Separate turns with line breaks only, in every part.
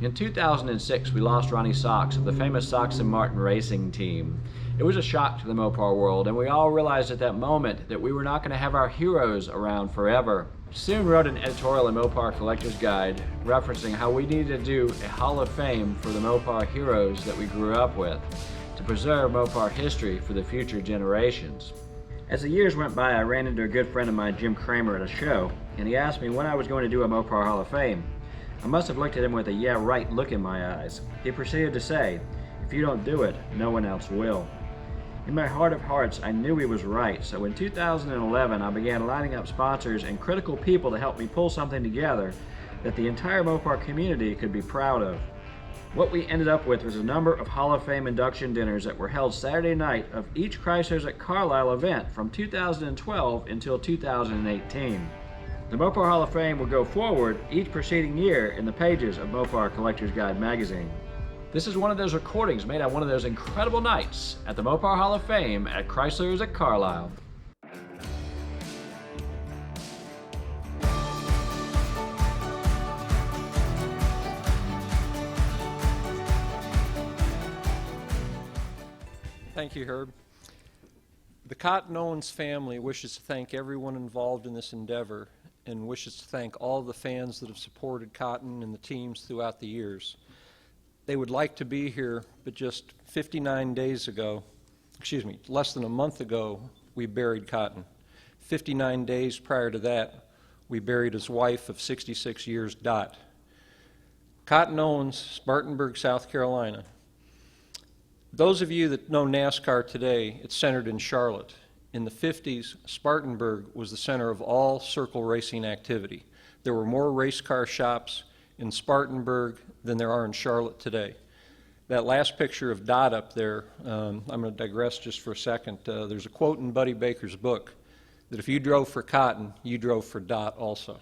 In 2006, we lost Ronnie Sox of the famous Sox and Martin racing team. It was a shock to the Mopar world, and we all realized at that moment that we were not going to have our heroes around forever. Soon wrote an editorial in Mopar Collector's Guide referencing how we needed to do a Hall of Fame for the Mopar heroes that we grew up with, to preserve Mopar history for the future generations. As the years went by, I ran into a good friend of mine, Jim Kramer, at a show, and he asked me when I was going to do a Mopar Hall of Fame. I must have looked at him with a yeah right look in my eyes. He proceeded to say, "If you don't do it, no one else will." In my heart of hearts, I knew he was right, so in 2011 I began lining up sponsors and critical people to help me pull something together that the entire Mopar community could be proud of. What we ended up with was a number of Hall of Fame induction dinners that were held Saturday night of each Chrysler's at Carlisle event from 2012 until 2018. The Mopar Hall of Fame will go forward each preceding year in the pages of Mopar Collector's Guide magazine. This is one of those recordings made on one of those incredible nights at the Mopar Hall of Fame at Chrysler's at Carlisle.
Thank you, Herb. The Cotton Owens family wishes to thank everyone involved in this endeavor and wishes to thank all the fans that have supported Cotton and the teams throughout the years. They would like to be here, but just 59 days ago, less than a month ago, we buried Cotton. 59 days prior to that, we buried his wife of 66 years, Dot. Cotton Owens, Spartanburg, South Carolina. Those of you that know NASCAR today, it's centered in Charlotte. In the 50s, Spartanburg was the center of all circle racing activity. There were more race car shops in Spartanburg than there are in Charlotte today. That last picture of Dot up there, I'm going to digress just for a second. There's a quote in Buddy Baker's book that if you drove for Cotton, you drove for Dot also.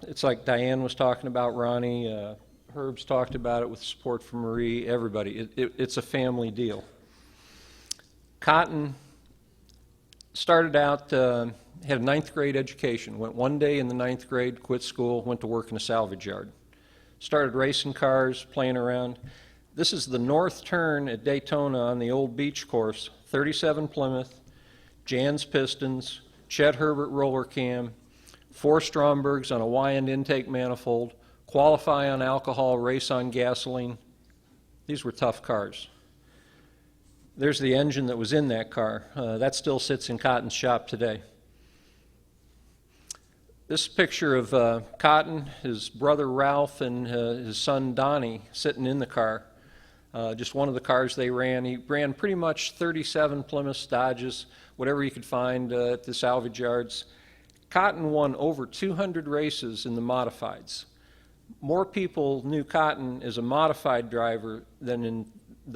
It's like Diane was talking about Ronnie, Herb's talked about it with support from Marie, everybody. It's a family deal. Cotton started out, had a ninth grade education, went one day in the ninth grade, quit school, went to work in a salvage yard. Started racing cars, playing around. This is the north turn at Daytona on the old beach course, 37 Plymouth, Jan's Pistons, Chet Herbert roller cam, 4 Strombergs on a Y-end intake manifold, qualify on alcohol, race on gasoline. These were tough cars. There's the engine that was in that car. That still sits in Cotton's shop today. This picture of Cotton, his brother Ralph, and his son Donnie sitting in the car. Just one of the cars they ran. He ran pretty much 37 Plymouth Dodges, whatever you could find at the salvage yards. Cotton won over 200 races in the modifieds. More people knew Cotton as a modified driver than in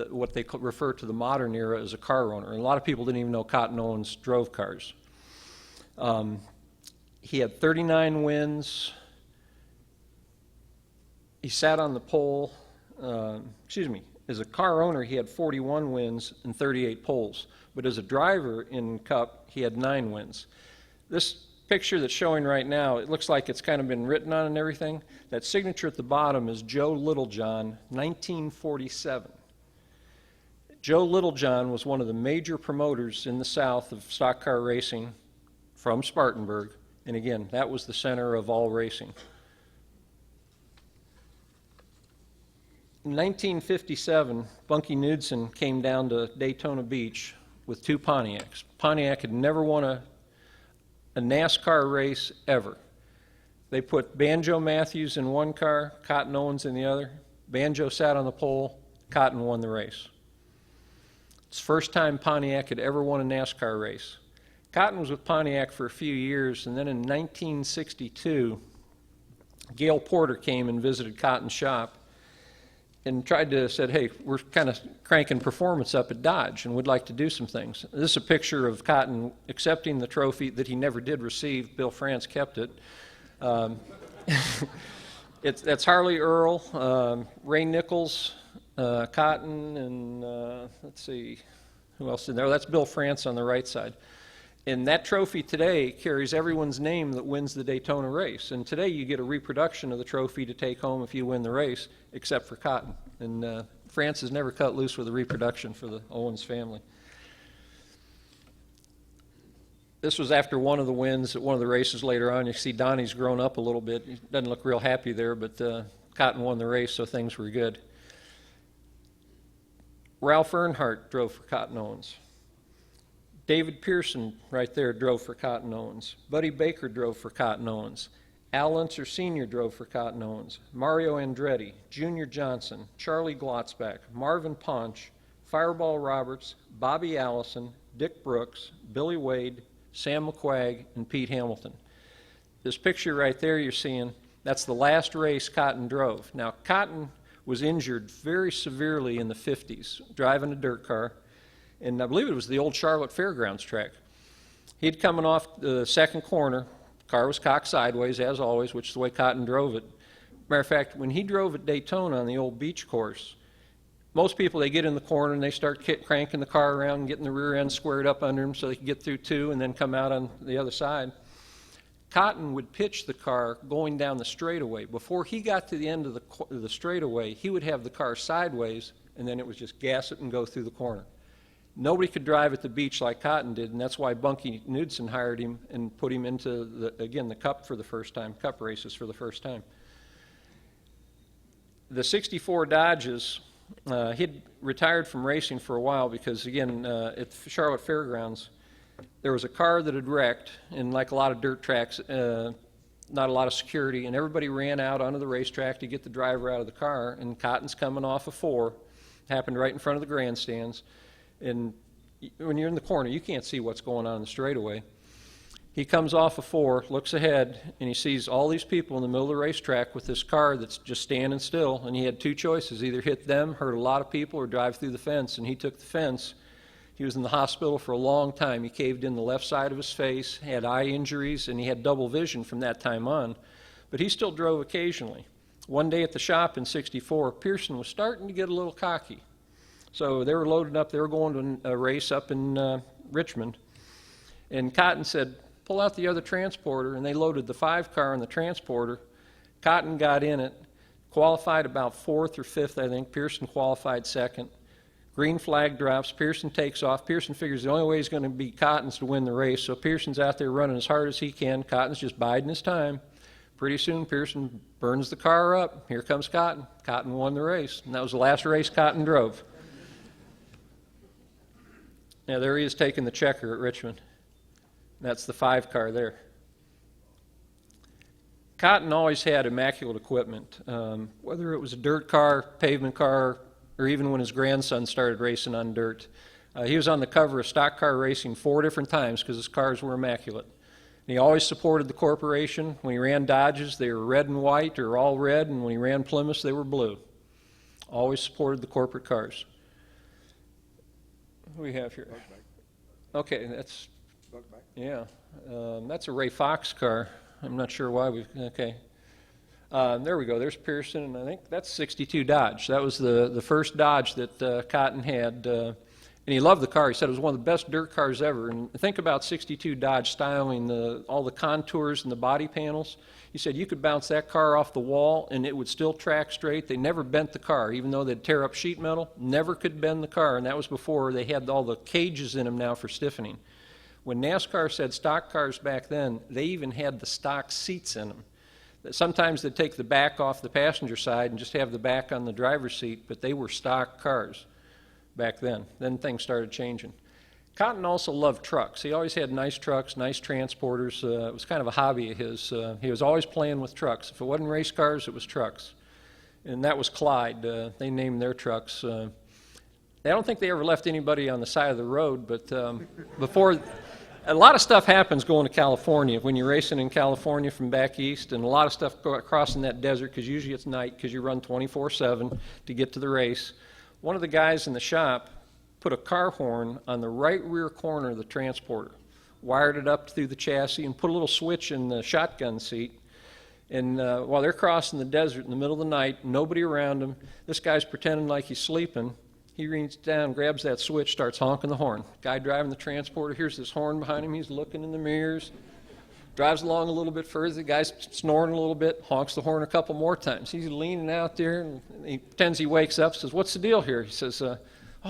what they refer to the modern era as a car owner. And a lot of people didn't even know Cotton Owens drove cars. He had 39 wins. He sat on the pole. As a car owner, he had 41 wins and 38 poles. But as a driver in Cup, he had 9 wins. This picture that's showing right now, it looks like it's kind of been written on and everything. That signature at the bottom is Joe Littlejohn, 1947. Joe Littlejohn was one of the major promoters in the South of stock car racing from Spartanburg, and again, that was the center of all racing. In 1957, Bunky Knudsen came down to Daytona Beach with 2 Pontiacs. Pontiac had never won a NASCAR race ever. They put Banjo Matthews in one car, Cotton Owens in the other. Banjo sat on the pole, Cotton won the race. It's the first time Pontiac had ever won a NASCAR race. Cotton was with Pontiac for a few years, and then in 1962, Gail Porter came and visited Cotton's shop and said, hey, we're kind of cranking performance up at Dodge and would like to do some things. This is a picture of Cotton accepting the trophy that he never did receive. Bill France kept it. That's Harley Earl, Ray Nichols, Cotton, and let's see, who else in there? That's Bill France on the right side. And that trophy today carries everyone's name that wins the Daytona race. And today you get a reproduction of the trophy to take home if you win the race, except for Cotton. And France has never cut loose with a reproduction for the Owens family. This was after one of the wins at one of the races later on. You see Donnie's grown up a little bit. He doesn't look real happy there, but Cotton won the race, so things were good. Ralph Earnhardt drove for Cotton Owens. David Pearson, right there, drove for Cotton Owens. Buddy Baker drove for Cotton Owens. Al Unser Sr. drove for Cotton Owens. Mario Andretti, Junior Johnson, Charlie Glotzback, Marvin Ponch, Fireball Roberts, Bobby Allison, Dick Brooks, Billy Wade, Sam McQuagg, and Pete Hamilton. This picture right there you're seeing, that's the last race Cotton drove. Now, Cotton was injured very severely in the 50s, driving a dirt car. And I believe it was the old Charlotte Fairgrounds track. He'd coming off the second corner. Car was cocked sideways, as always, which is the way Cotton drove it. Matter of fact, when he drove at Daytona on the old beach course, most people, they get in the corner and they start cranking the car around and getting the rear end squared up under them so they can get through two and then come out on the other side. Cotton would pitch the car going down the straightaway. Before he got to the end of the straightaway, he would have the car sideways, and then it was just gas it and go through the corner. Nobody could drive at the beach like Cotton did, and that's why Bunky Knudsen hired him and put him into, the Cup for the first time, Cup races for the first time. The 64 Dodges, he'd retired from racing for a while because, again, at Charlotte Fairgrounds, there was a car that had wrecked, and like a lot of dirt tracks, not a lot of security, and everybody ran out onto the racetrack to get the driver out of the car, and Cotton's coming off a 4, happened right in front of the grandstands. And when you're in the corner, you can't see what's going on in the straightaway. He comes off a 4, looks ahead, and he sees all these people in the middle of the racetrack with this car that's just standing still. And he had two choices, either hit them, hurt a lot of people, or drive through the fence. And he took the fence. He was in the hospital for a long time. He caved in the left side of his face, had eye injuries, and he had double vision from that time on. But he still drove occasionally. One day at the shop in '64, Pearson was starting to get a little cocky. So they were loaded up. They were going to a race up in Richmond. And Cotton said, pull out the other transporter. And they loaded the 5 car on the transporter. Cotton got in it, qualified about 4th or 5th, I think. Pearson qualified 2nd. Green flag drops. Pearson takes off. Pearson figures the only way he's going to beat Cotton's to win the race. So Pearson's out there running as hard as he can. Cotton's just biding his time. Pretty soon, Pearson burns the car up. Here comes Cotton. Cotton won the race. And that was the last race Cotton drove. Now, there he is taking the checker at Richmond. That's the 5 car there. Cotton always had immaculate equipment, whether it was a dirt car, pavement car, or even when his grandson started racing on dirt. He was on the cover of Stock Car Racing 4 different times because his cars were immaculate. And he always supported the corporation. When he ran Dodges, they were red and white or all red, and when he ran Plymouths, they were blue. Always supported the corporate cars. What do we have here? Okay, that's, yeah, that's a Ray Fox car. I'm not sure why we've, okay. There we go, there's Pearson, and I think that's 62 Dodge. That was the first Dodge that Cotton had, and he loved the car. He said it was one of the best dirt cars ever. And think about 62 Dodge styling, all the contours and the body panels. He said you could bounce that car off the wall and it would still track straight. They never bent the car, even though they'd tear up sheet metal, never could bend the car, and that was before they had all the cages in them now for stiffening. When NASCAR said stock cars back then, they even had the stock seats in them. Sometimes they'd take the back off the passenger side and just have the back on the driver's seat, but they were stock cars back then. Then things started changing. Cotton also loved trucks. He always had nice trucks, nice transporters. It was kind of a hobby of his. He was always playing with trucks. If it wasn't race cars, it was trucks. And that was Clyde. They named their trucks. I don't think they ever left anybody on the side of the road, but before, a lot of stuff happens going to California when you're racing in California from back east, and a lot of stuff crossing that desert because usually it's night because you run 24/7 to get to the race. One of the guys in the shop put a car horn on the right rear corner of the transporter, wired it up through the chassis, and put a little switch in the shotgun seat. And while they're crossing the desert in the middle of the night, nobody around them, this guy's pretending like he's sleeping, He reaches down, grabs that switch, starts honking the horn. Guy driving the transporter hears this horn behind him. He's looking in the mirrors. Drives along a little bit further. The guy's snoring a little bit, honks the horn a couple more times. He's leaning out there, and he pretends he wakes up, says, "What's the deal here?" He says, "Oh,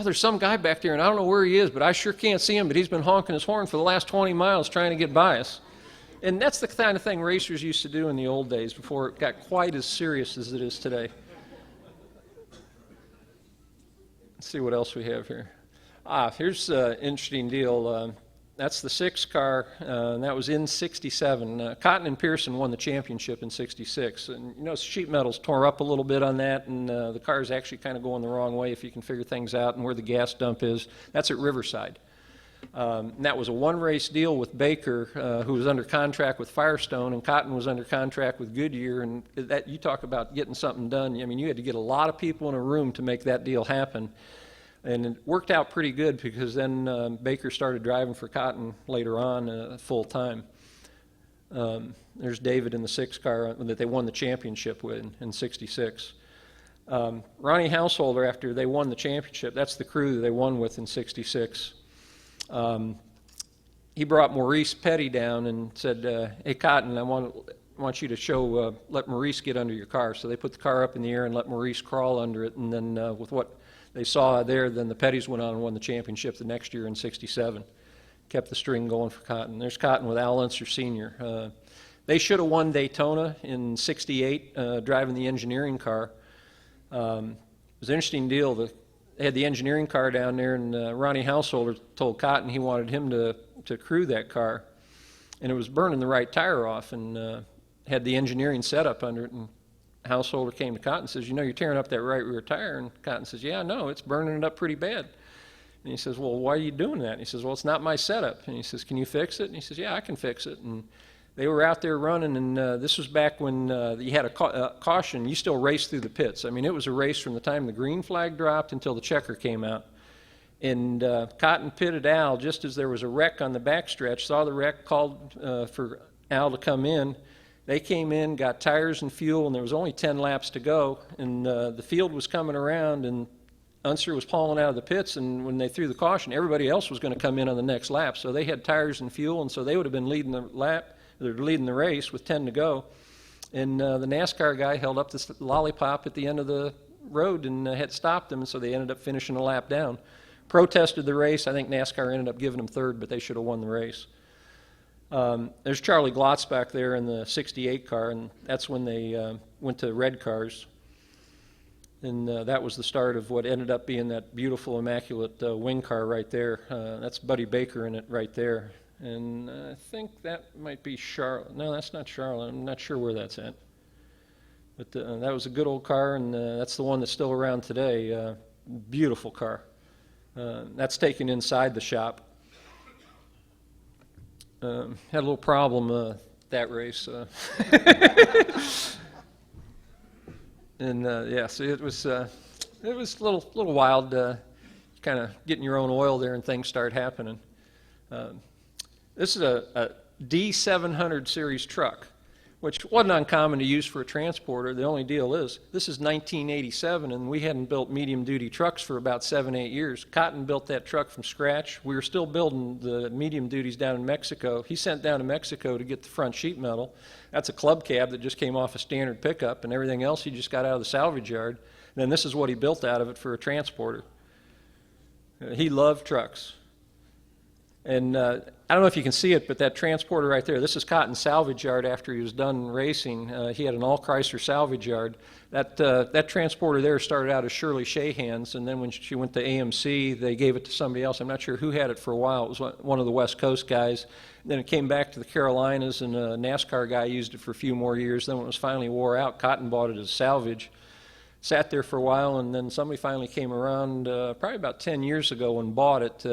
there's some guy back there, and I don't know where he is, but I sure can't see him, but he's been honking his horn for the last 20 miles trying to get by us." And that's the kind of thing racers used to do in the old days before it got quite as serious as it is today. Let's see what else we have here. Here's an interesting deal. That's the 6 car, and that was in '67. Cotton and Pearson won the championship in '66. And you know, sheet metal's tore up a little bit on that, and the car's actually kind of going the wrong way if you can figure things out, and where the gas dump is. That's at Riverside. And that was a one-race deal with Baker, who was under contract with Firestone, and Cotton was under contract with Goodyear. And that, you talk about getting something done. I mean, you had to get a lot of people in a room to make that deal happen. And it worked out pretty good, because then Baker started driving for Cotton later on full time. There's David in the 6 car that they won the championship with in '66. Ronnie Householder, after they won the championship, that's the crew that they won with in '66. He brought Maurice Petty down and said, "Hey, Cotton, I want you to let Maurice get under your car." So they put the car up in the air and let Maurice crawl under it, and then with what they saw there, then the Pettys went on and won the championship the next year in '67. Kept the string going for Cotton. There's Cotton with Al Unser Sr. They should have won Daytona in '68, driving the engineering car. It was an interesting deal. They had the engineering car down there, and Ronnie Householder told Cotton he wanted him to crew that car. And it was burning the right tire off, and had the engineering setup under it. And Householder came to Cotton and says, "You know, you're tearing up that right rear tire." And Cotton says, "Yeah, I know, it's burning it up pretty bad." And he says, "Well, why are you doing that?" And he says, "Well, it's not my setup." And he says, "Can you fix it?" And he says, "Yeah, I can fix it." And they were out there running, and this was back when you had a caution. You still raced through the pits. I mean, it was a race from the time the green flag dropped until the checker came out. And Cotton pitted Al just as there was a wreck on the backstretch, saw the wreck, called for Al to come in. They came in, got tires and fuel, and there was only 10 laps to go. And the field was coming around, and Unser was pulling out of the pits, and when they threw the caution, everybody else was going to come in on the next lap. So they had tires and fuel, and so they would have been leading the race with 10 to go. And the NASCAR guy held up this lollipop at the end of the road and had stopped them, and so they ended up finishing a lap down. Protested the race. I think NASCAR ended up giving them third, but they should have won the race. There's Charlie Glotz back there in the '68 car, and that's when they went to red cars. And that was the start of what ended up being that beautiful, immaculate wing car right there. That's Buddy Baker in it right there. And I think that might be Charlotte. No, that's not Charlotte. I'm not sure where that's at. But that was a good old car, and that's the one that's still around today. Beautiful car. That's taken inside the shop. Had a little problem that race. And yeah, so it was a little wild, kind of getting your own oil there, and things start happening. This is a D700 series truck, which wasn't uncommon to use for a transporter. The only deal is, this is 1987, and we hadn't built medium-duty trucks for about 7-8 years. Cotton built that truck from scratch. We were still building the medium duties down in Mexico. He sent down to Mexico to get the front sheet metal. That's a club cab that just came off a standard pickup, and everything else he just got out of the salvage yard. And then this is what he built out of it for a transporter. He loved trucks. And I don't know if you can see it, but that transporter right there, this is Cotton's salvage yard after he was done racing. He had an all-Chrysler salvage yard. That transporter there started out as Shirley Shahan's, and then when she went to AMC, they gave it to somebody else. I'm not sure who had it for a while. It was one of the West Coast guys. Then it came back to the Carolinas, and a NASCAR guy used it for a few more years. Then when it was finally wore out, Cotton bought it as salvage. Sat there for a while, and then somebody finally came around probably about 10 years ago and bought it.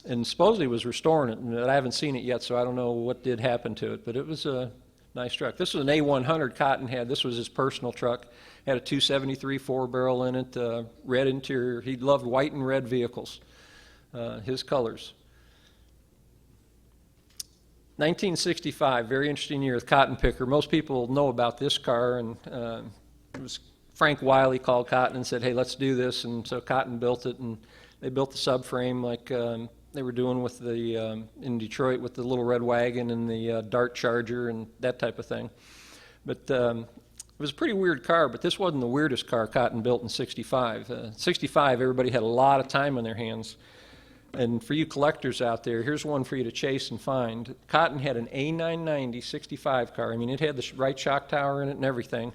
And supposedly was restoring it, and I haven't seen it yet, so I don't know what did happen to it, but it was a nice truck. This was an A100 Cotton had. This was his personal truck. Had a 273 4-barrel in it, red interior. He loved white and red vehicles, his colors. 1965, very interesting year with Cotton Picker. Most people know about this car, and it was Frank Wiley called Cotton and said, hey, let's do this, and so Cotton built it, and they built the subframe like they were doing with the in Detroit with the little red wagon and the Dart Charger and that type of thing. But it was a pretty weird car, but this wasn't the weirdest car Cotton built in 65. 65, everybody had a lot of time on their hands. And for you collectors out there, here's one for you to chase and find. Cotton had an A990 65 car. I mean, it had the right shock tower in it and everything.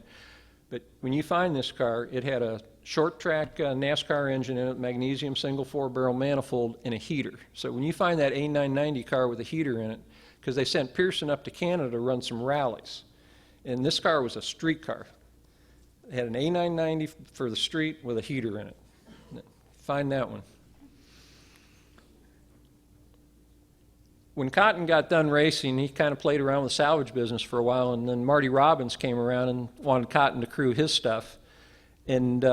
But when you find this car, it had a short track NASCAR engine in it, magnesium single 4-barrel manifold, and a heater. So when you find that A990 car with a heater in it, because they sent Pearson up to Canada to run some rallies. And this car was a street car. It had an A990 for the street with a heater in it. Find that one. When Cotton got done racing, he kind of played around with the salvage business for a while, and then Marty Robbins came around and wanted Cotton to crew his stuff. And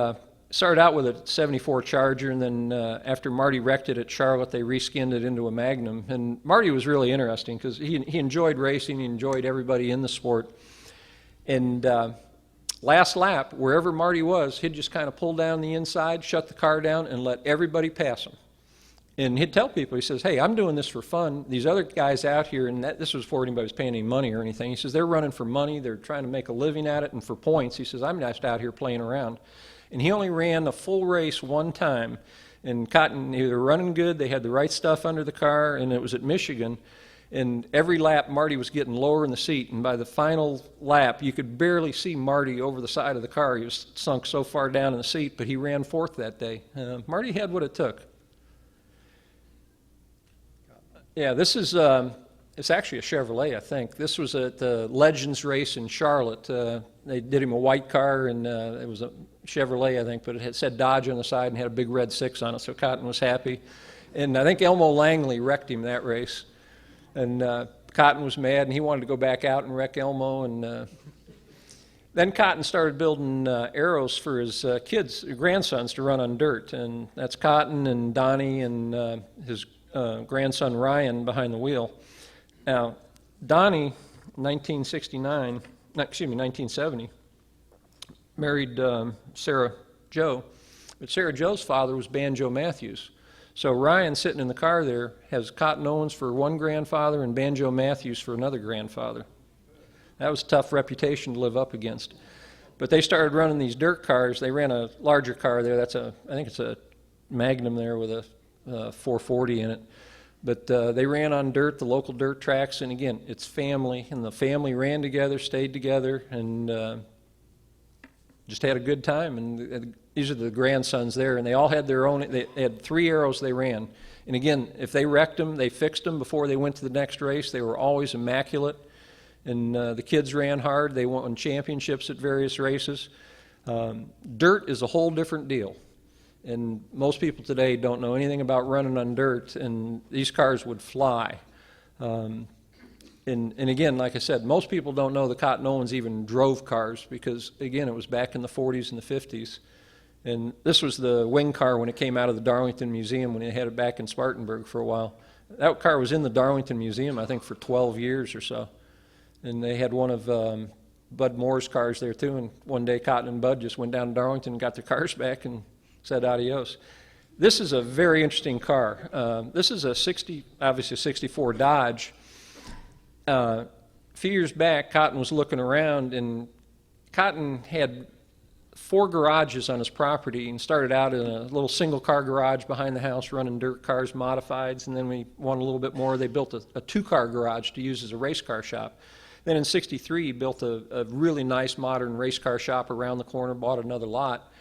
started out with a 74 Charger, and then after Marty wrecked it at Charlotte, they reskinned it into a Magnum. And Marty was really interesting because he enjoyed racing, he enjoyed everybody in the sport. And last lap, wherever Marty was, he'd just kind of pull down the inside, shut the car down, and let everybody pass him. And he'd tell people, he says, hey, I'm doing this for fun. These other guys out here, and this was before anybody was paying any money or anything. He says, they're running for money. They're trying to make a living at it and for points. He says, I'm just out here playing around. And he only ran a full race one time. And Cotton, they were running good. They had the right stuff under the car, and it was at Michigan. And every lap, Marty was getting lower in the seat. And by the final lap, you could barely see Marty over the side of the car. He was sunk so far down in the seat, but he ran fourth that day. Marty had what it took. Yeah, this is, it's actually a Chevrolet, I think. This was at the Legends race in Charlotte. They did him a white car, and it was a Chevrolet, I think, but it had said Dodge on the side and had a big red 6 on it, so Cotton was happy. And I think Elmo Langley wrecked him that race. And Cotton was mad, and he wanted to go back out and wreck Elmo. And then Cotton started building arrows for his grandsons to run on dirt. And that's Cotton and Donnie and his grandson Ryan behind the wheel. Now, Donnie, 1970, married Sarah Jo, but Sarah Jo's father was Banjo Matthews. So Ryan, sitting in the car there, has Cotton Owens for one grandfather and Banjo Matthews for another grandfather. That was a tough reputation to live up against. But they started running these dirt cars. They ran a larger car there. I think it's a Magnum there with a 440 in it. But they ran on dirt, the local dirt tracks, and again, it's family, and the family ran together, stayed together, and just had a good time. And these are the grandsons there, and they all had their own. They had 3 arrows they ran. And again, if they wrecked them, they fixed them before they went to the next race. They were always immaculate. And the kids ran hard. They won championships at various races. Dirt is a whole different deal. And most people today don't know anything about running on dirt, and these cars would fly. And again, like I said, most people don't know the Cotton Owens even drove cars because, again, it was back in the 40s and the 50s. And this was the wing car when it came out of the Darlington Museum when they had it back in Spartanburg for a while. That car was in the Darlington Museum, I think, for 12 years or so. And they had one of Bud Moore's cars there, too. And one day, Cotton and Bud just went down to Darlington and got their cars back and said adios. This is a very interesting car. This is obviously a 64 Dodge. A few years back, Cotton was looking around, and Cotton had 4 garages on his property and started out in a little single-car garage behind the house running dirt cars, modifieds, and then we wanted a little bit more. They built a 2-car garage to use as a race car shop. Then in '63, he built a really nice modern race car shop around the corner, bought another lot.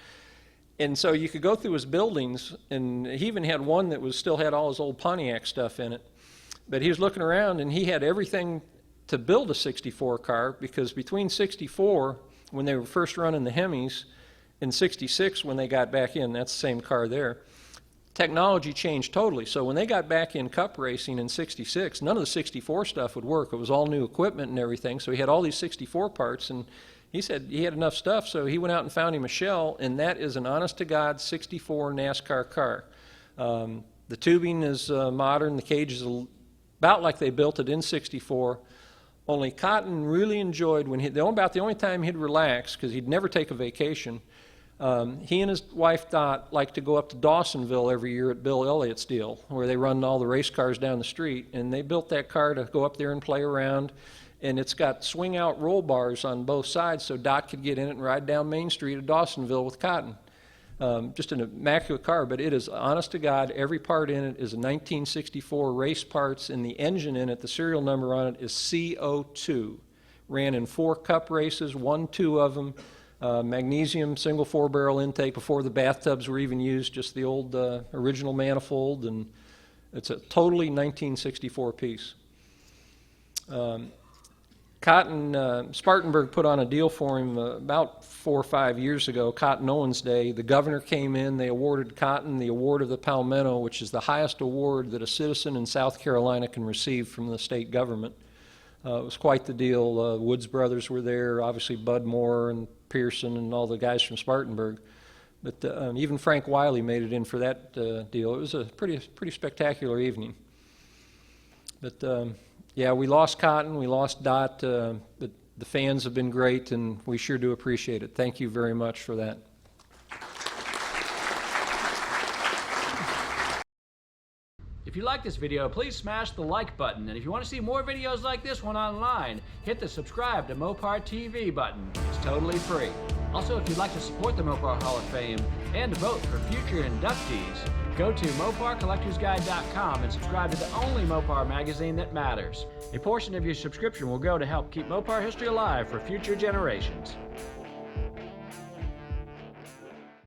And so you could go through his buildings, and he even had one that still had all his old Pontiac stuff in it. But he was looking around, and he had everything to build a 64 car, because between '64, when they were first running the Hemis, and '66, when they got back in, that's the same car there, technology changed totally. So when they got back in cup racing in '66, none of the '64 stuff would work. It was all new equipment and everything, so he had all these '64 parts, and he said he had enough stuff, so he went out and found him a shell, and that is an honest-to-God '64 NASCAR car. The tubing is modern. The cage is about like they built it in '64, Only Cotton really enjoyed when about the only time he'd relax, because he'd never take a vacation. He and his wife Dot like to go up to Dawsonville every year at Bill Elliott's deal, where they run all the race cars down the street. And they built that car to go up there and play around. And it's got swing out roll bars on both sides, so Dot could get in it and ride down Main Street at Dawsonville with Cotton. Just an immaculate car, but it is, honest to God, every part in it is a 1964 race parts, and the engine in it, the serial number on it is CO2. Ran in 4 cup races, won 2 of them, magnesium single 4-barrel intake before the bathtubs were even used, just the old original manifold, and it's a totally 1964 piece. Cotton, Spartanburg put on a deal for him about 4 or 5 years ago, Cotton Owens Day. The governor came in, they awarded Cotton the Award of the Palmetto, which is the highest award that a citizen in South Carolina can receive from the state government. It was quite the deal. Woods Brothers were there, obviously Bud Moore and Pearson and all the guys from Spartanburg. But even Frank Wiley made it in for that deal. It was a pretty spectacular evening. But yeah, we lost Cotton, we lost Dot, but the fans have been great, and we sure do appreciate it. Thank you very much for that.
If you like this video, please smash the like button, and if you want to see more videos like this one online, hit the subscribe to Mopar TV button. It's totally free. Also, if you'd like to support the Mopar Hall of Fame and to vote for future inductees, go to MoparCollectorsGuide.com and subscribe to the only Mopar magazine that matters. A portion of your subscription will go to help keep Mopar history alive for future generations.